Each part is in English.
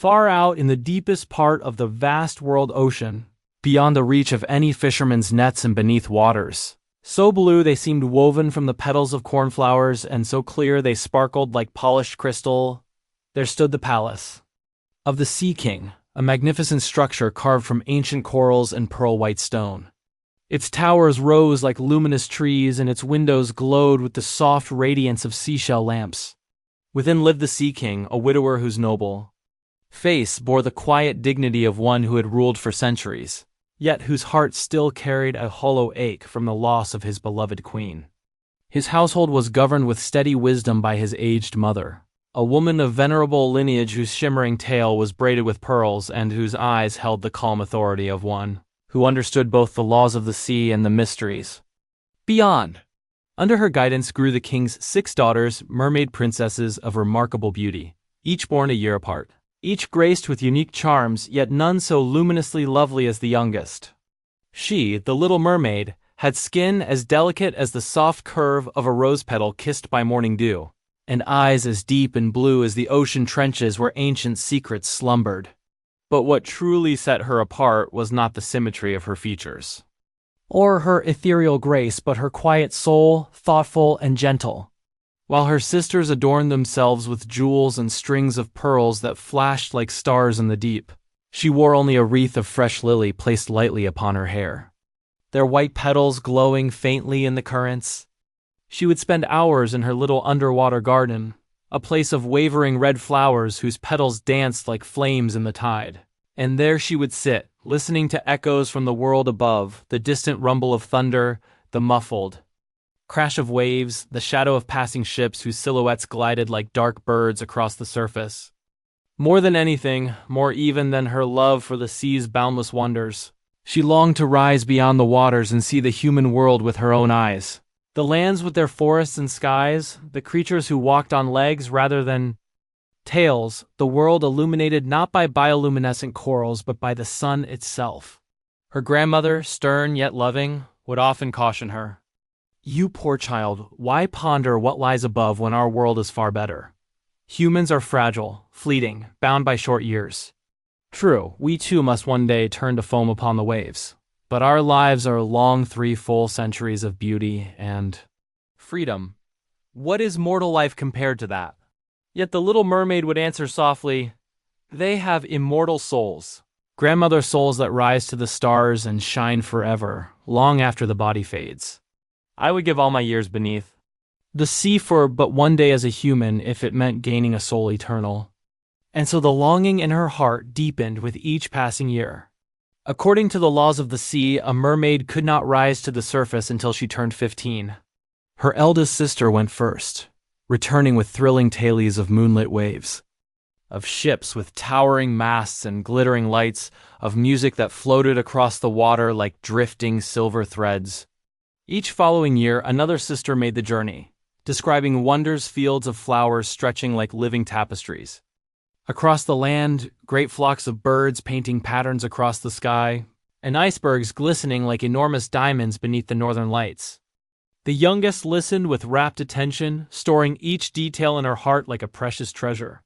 far out in the deepest part of the vast world ocean, beyond the reach of any fisherman's nets and beneath waters. So blue they seemed woven from the petals of cornflowers, and so clear they sparkled like polished crystal. There stood the palace of the Sea King, a magnificent structure carved from ancient corals and pearl-white stone. Its towers rose like luminous trees, and its windows glowed with the soft radiance of seashell lamps. Within lived the Sea King, a widower whose noble face bore the quiet dignity of one who had ruled for centuries, yet whose heart still carried a hollow ache from the loss of his beloved queen. His household was governed with steady wisdom by his aged mother, a woman of venerable lineage whose shimmering tail was braided with pearls and whose eyes held the calm authority of one who understood both the laws of the sea and the mysteries beyond. Under her guidance grew the king's 6 daughters, mermaid princesses of remarkable beauty, each born a year apart, each graced with unique charms, yet none so luminously lovely as the youngest. She, the Little Mermaid, had skin as delicate as the soft curve of a rose petal kissed by morning dew, and eyes as deep and blue as the ocean trenches where ancient secrets slumbered. But what truly set her apart was not the symmetry of her features, or her ethereal grace, but her quiet soul, thoughtful and gentle. While her sisters adorned themselves with jewels and strings of pearls that flashed like stars in the deep, she wore only a wreath of fresh lily placed lightly upon her hair, their white petals glowing faintly in the currents. She would spend hours in her little underwater garden, a place of wavering red flowers whose petals danced like flames in the tide. And there she would sit, listening to echoes from the world above, the distant rumble of thunder, the muffled crash of waves, the shadow of passing ships whose silhouettes glided like dark birds across the surface. More than anything, more even than her love for the sea's boundless wonders, she longed to rise beyond the waters and see the human world with her own eyes. The lands with their forests and skies, the creatures who walked on legs rather than tails, the world illuminated not by bioluminescent corals but by the sun itself. Her grandmother, stern yet loving, would often caution her, "You poor child, why ponder what lies above when our world is far better? Humans are fragile, fleeting, bound by short years. True, we too must one day turn to foam upon the waves. But our lives are long 3 full centuries of beauty and freedom. What is mortal life compared to that?" Yet the Little Mermaid would answer softly, "They have immortal souls, grandmother souls that rise to the stars and shine forever, long after the body fades. I would give all my years beneath the sea for but one day as a human if it meant gaining a soul eternal." And so the longing in her heart deepened with each passing year. According to the laws of the sea, a mermaid could not rise to the surface until she turned 15. Her eldest sister went first, returning with thrilling tales of moonlit waves, of ships with towering masts and glittering lights, of music that floated across the water like drifting silver threads. Each following year, another sister made the journey, describing wonders, fields of flowers stretching like living tapestries. Across the land, great flocks of birds painting patterns across the sky, and icebergs glistening like enormous diamonds beneath the northern lights. The youngest listened with rapt attention, storing each detail in her heart like a precious treasure.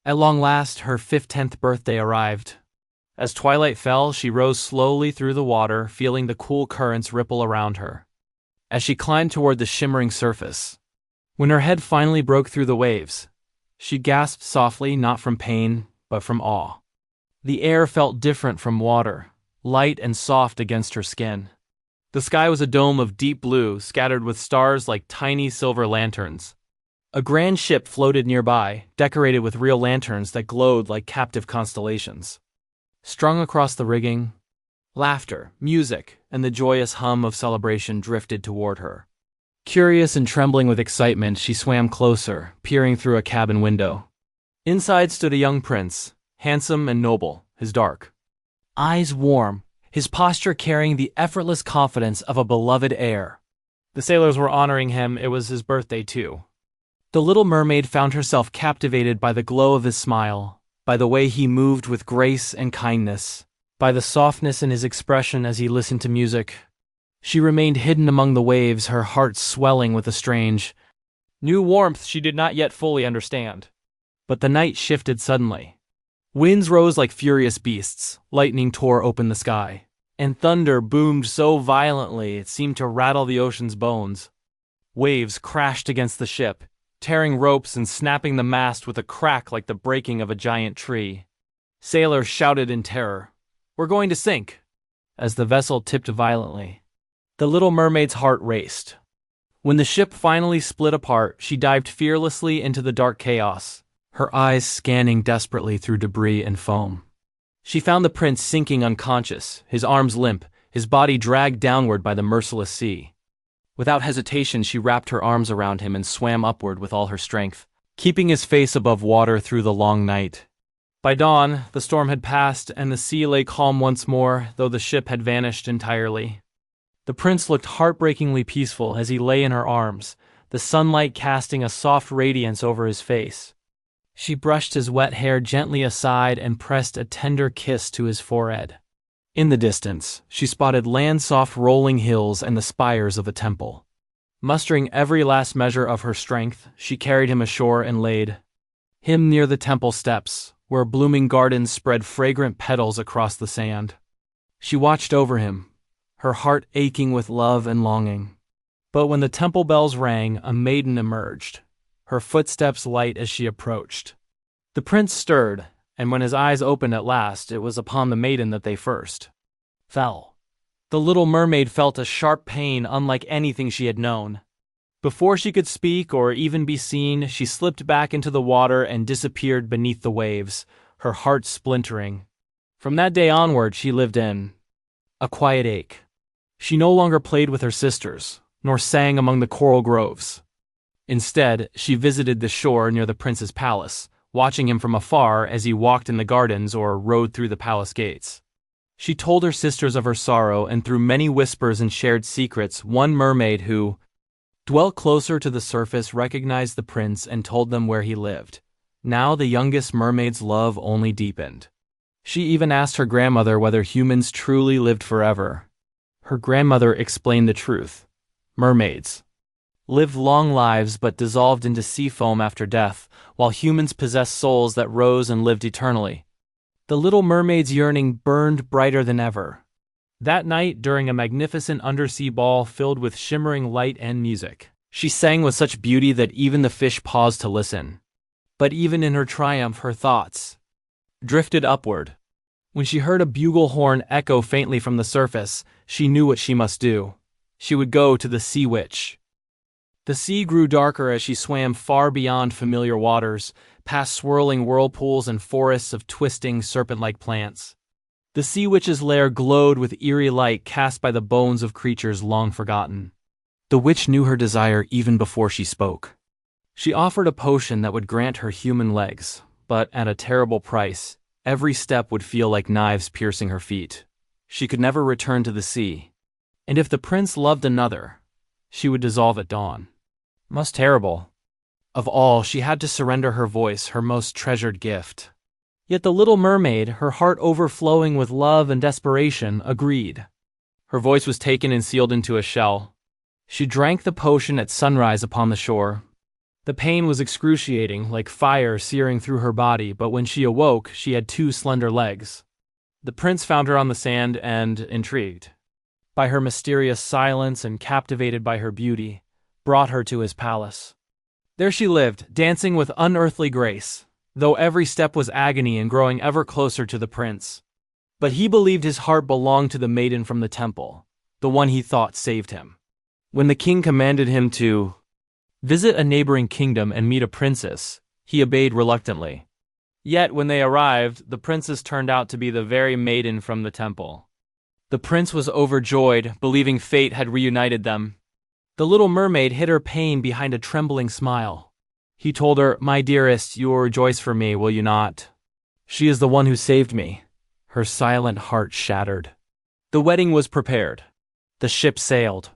At long last, her 15th birthday arrived. As twilight fell, she rose slowly through the water, feeling the cool currents ripple around her. As she climbed toward the shimmering surface, when her head finally broke through the waves, she gasped softly, not from pain, but from awe. The air felt different from water, light and soft against her skin. The sky was a dome of deep blue, scattered with stars like tiny silver lanterns. A grand ship floated nearby, decorated with real lanterns that glowed like captive constellations. Strung across the rigging, laughter, music, and the joyous hum of celebration drifted toward her. Curious and trembling with excitement, she swam closer, peering through a cabin window. Inside stood a young prince, handsome and noble, his dark eyes warm, his posture carrying the effortless confidence of a beloved heir. The sailors were honoring him. It was his birthday, too. The Little Mermaid found herself captivated by the glow of his smile, by the way he moved with grace and kindness, by the softness in his expression as he listened to music. She remained hidden among the waves, her heart swelling with a strange, new warmth she did not yet fully understand. But the night shifted suddenly. Winds rose like furious beasts, lightning tore open the sky, and thunder boomed so violently it seemed to rattle the ocean's bones. Waves crashed against the ship, tearing ropes and snapping the mast with a crack like the breaking of a giant tree. Sailors shouted in terror, "We're going to sink!" as the vessel tipped violently. The Little Mermaid's heart raced. When the ship finally split apart, she dived fearlessly into the dark chaos, her eyes scanning desperately through debris and foam. She found the prince sinking unconscious, his arms limp, his body dragged downward by the merciless sea. Without hesitation, she wrapped her arms around him and swam upward with all her strength, keeping his face above water through the long night. By dawn, the storm had passed and the sea lay calm once more, though the ship had vanished entirely. The prince looked heartbreakingly peaceful as he lay in her arms, the sunlight casting a soft radiance over his face. She brushed his wet hair gently aside and pressed a tender kiss to his forehead. In the distance, she spotted land-soft rolling hills and the spires of a temple. Mustering every last measure of her strength, she carried him ashore and laid him near the temple steps, where blooming gardens spread fragrant petals across the sand. She watched over him, her heart aching with love and longing. But when the temple bells rang, a maiden emerged, her footsteps light as she approached. The prince stirred, and when his eyes opened at last, it was upon the maiden that they first fell. The Little Mermaid felt a sharp pain unlike anything she had known. Before she could speak or even be seen, she slipped back into the water and disappeared beneath the waves, her heart splintering. From that day onward, she lived in a quiet ache. She no longer played with her sisters, nor sang among the coral groves. Instead, she visited the shore near the prince's palace, watching him from afar as he walked in the gardens or rode through the palace gates. She told her sisters of her sorrow, and through many whispers and shared secrets, one mermaid who dwelt closer to the surface recognized the prince and told them where he lived. Now the youngest mermaid's love only deepened. She even asked her grandmother whether humans truly lived forever. Her grandmother explained the truth. Mermaids lived long lives but dissolved into sea foam after death, while humans possessed souls that rose and lived eternally. The Little Mermaid's yearning burned brighter than ever. That night, during a magnificent undersea ball filled with shimmering light and music, she sang with such beauty that even the fish paused to listen. But even in her triumph, her thoughts drifted upward. When she heard a bugle horn echo faintly from the surface, she knew what she must do. She would go to the sea witch. The sea grew darker as she swam far beyond familiar waters, past swirling whirlpools and forests of twisting, serpent-like plants. The sea witch's lair glowed with eerie light cast by the bones of creatures long forgotten. The witch knew her desire even before she spoke. She offered a potion that would grant her human legs, but at a terrible price. Every step would feel like knives piercing her feet. She could never return to the sea. And if the prince loved another, she would dissolve at dawn. Most terrible. Of all, she had to surrender her voice, her most treasured gift. Yet the Little Mermaid, her heart overflowing with love and desperation, agreed. Her voice was taken and sealed into a shell. She drank the potion at sunrise upon the shore. The pain was excruciating, like fire searing through her body, but when she awoke, she had 2 slender legs. The prince found her on the sand and, intrigued by her mysterious silence and captivated by her beauty, brought her to his palace. There she lived, dancing with unearthly grace, though every step was agony and growing ever closer to the prince. But he believed his heart belonged to the maiden from the temple, the one he thought saved him. When the king commanded him to visit a neighboring kingdom and meet a princess, he obeyed reluctantly. Yet when they arrived, the princess turned out to be the very maiden from the temple. The prince was overjoyed, believing fate had reunited them. The Little Mermaid hid her pain behind a trembling smile. He told her, "My dearest, you will rejoice for me, will you not? She is the one who saved me." Her silent heart shattered. The wedding was prepared. The ship sailed.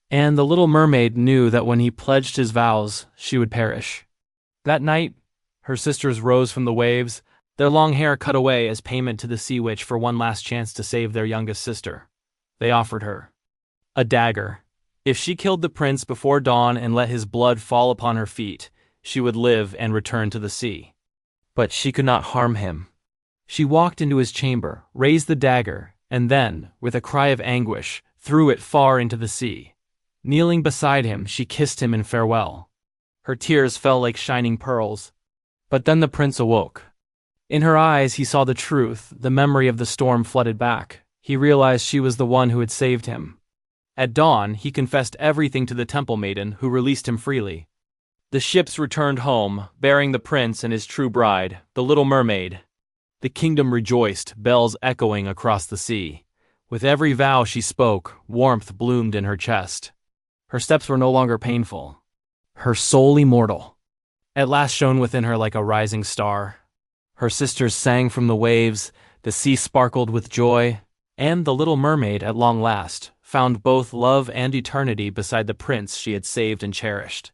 And the Little Mermaid knew that when he pledged his vows, she would perish. That night, her sisters rose from the waves, their long hair cut away as payment to the sea witch for one last chance to save their youngest sister. They offered her a dagger. If she killed the prince before dawn and let his blood fall upon her feet, she would live and return to the sea. But she could not harm him. She walked into his chamber, raised the dagger, and then, with a cry of anguish, threw it far into the sea. Kneeling beside him, she kissed him in farewell. Her tears fell like shining pearls. But then the prince awoke. In her eyes he saw the truth, the memory of the storm flooded back. He realized she was the one who had saved him. At dawn, he confessed everything to the temple maiden, who released him freely. The ships returned home, bearing the prince and his true bride, the Little Mermaid. The kingdom rejoiced, bells echoing across the sea. With every vow she spoke, warmth bloomed in her chest. Her steps were no longer painful. Her soul immortal at last shone within her like a rising star. Her sisters sang from the waves, the sea sparkled with joy, and the Little Mermaid, at long last, found both love and eternity beside the prince she had saved and cherished.